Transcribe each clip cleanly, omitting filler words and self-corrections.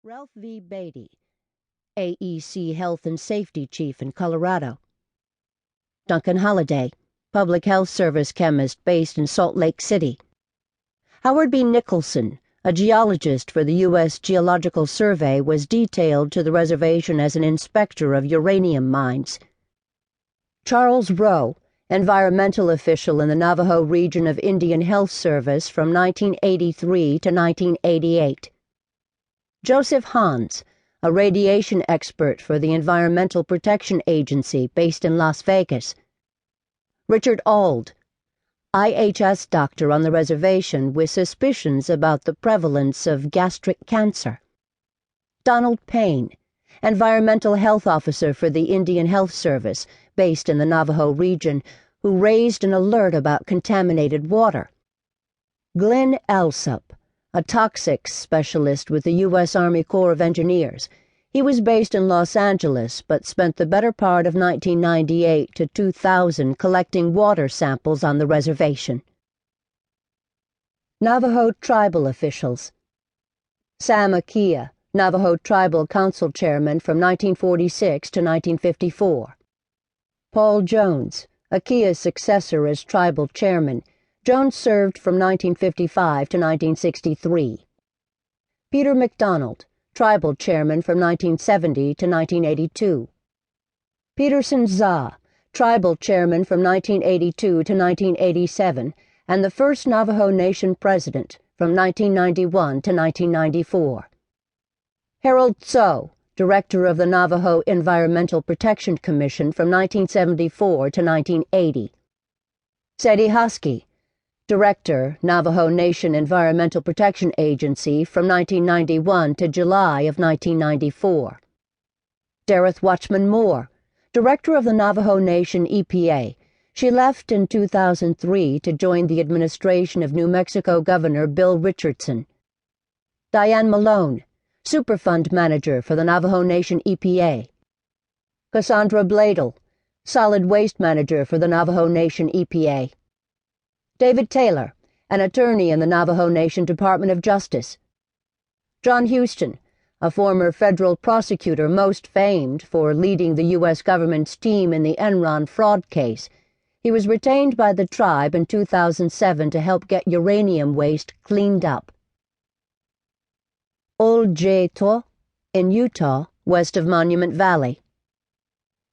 Ralph V. Beatty, AEC Health and Safety Chief in Colorado. Duncan Holliday, Public Health Service chemist based in Salt Lake City. Howard B. Nicholson, a geologist for the U.S. Geological Survey, was detailed to the reservation as an inspector of uranium mines. Charles Rowe, environmental official in the Navajo region of Indian Health Service from 1983 to 1988. Joseph Hans, a radiation expert for the Environmental Protection Agency based in Las Vegas. Richard Auld, IHS doctor on the reservation with suspicions about the prevalence of gastric cancer. Donald Payne, environmental health officer for the Indian Health Service based in the Navajo region, who raised an alert about contaminated water. Glenn Alsop, a toxics specialist with the U.S. Army Corps of Engineers. He was based in Los Angeles, but spent the better part of 1998 to 2000 collecting water samples on the reservation. Navajo tribal officials. Sam Akia, Navajo Tribal Council Chairman from 1946 to 1954. Paul Jones, Akia's successor as Tribal Chairman. Jones served from 1955 to 1963. Peter McDonald, Tribal Chairman from 1970 to 1982. Peterson Zah, Tribal Chairman from 1982 to 1987, and the first Navajo Nation President from 1991 to 1994. Harold Tso, Director of the Navajo Environmental Protection Commission from 1974 to 1980. Sadie Husky, Director, Navajo Nation Environmental Protection Agency from 1991 to July of 1994. Dareth Watchman Moore, Director of the Navajo Nation EPA. She left in 2003 to join the administration of New Mexico Governor Bill Richardson. Diane Malone, Superfund Manager for the Navajo Nation EPA. Cassandra Bladel, Solid Waste Manager for the Navajo Nation EPA. David Taylor, an attorney in the Navajo Nation Department of Justice. John Houston, a former federal prosecutor most famed for leading the U.S. government's team in the Enron fraud case. He was retained by the tribe in 2007 to help get uranium waste cleaned up. Old J. To, in Utah, west of Monument Valley.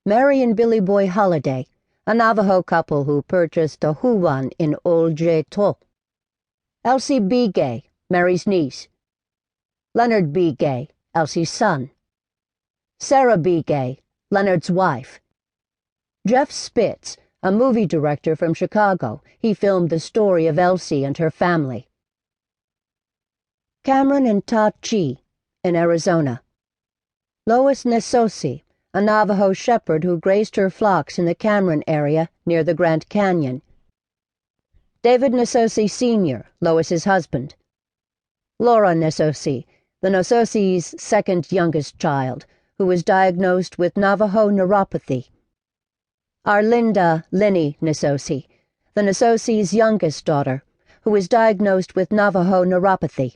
Mary and Billy Boy Holliday, a Navajo couple who purchased a huwan in Old J. To. Elsie B. Gay, Mary's niece. Leonard B. Gay, Elsie's son. Sarah B. Gay, Leonard's wife. Jeff Spitz, a movie director from Chicago. He filmed the story of Elsie and her family. Cameron and Todd Chi, in Arizona. Lois Nesosi, a Navajo shepherd who grazed her flocks in the Cameron area near the Grand Canyon. David Nesosi Sr., Lois's husband. Laura Nesosi, the Nesosi's second youngest child, who was diagnosed with Navajo neuropathy. Arlinda Lenny Nesosi, the Nesosi's youngest daughter, who was diagnosed with Navajo neuropathy.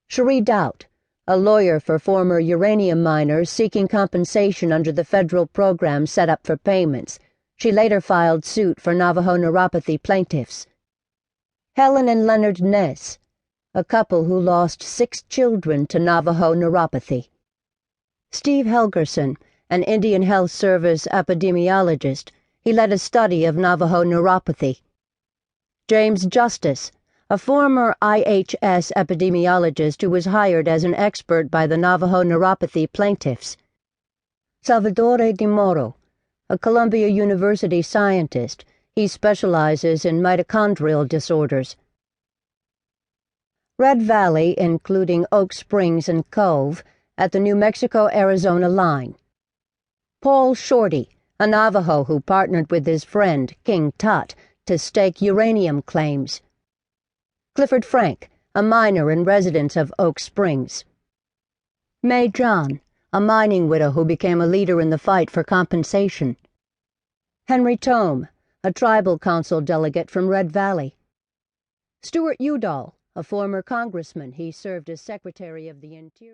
Cherie Doubt, a lawyer for former uranium miners seeking compensation under the federal program set up for payments. She later filed suit for Navajo neuropathy plaintiffs. Helen and Leonard Ness, a couple who lost 6 children to Navajo neuropathy. Steve Helgerson, an Indian Health Service epidemiologist. He led a study of Navajo neuropathy. James Justice, a former IHS epidemiologist who was hired as an expert by the Navajo neuropathy plaintiffs. Salvatore Di Moro, a Columbia University scientist. He specializes in mitochondrial disorders. Red Valley, including Oak Springs and Cove, at the New Mexico-Arizona line. Paul Shorty, a Navajo who partnered with his friend, King Tut, to stake uranium claims. Clifford Frank, a miner and resident of Oak Springs. Mae John, a mining widow who became a leader in the fight for compensation. Henry Tome, a tribal council delegate from Red Valley. Stuart Udall, a former congressman. He served as Secretary of the Interior.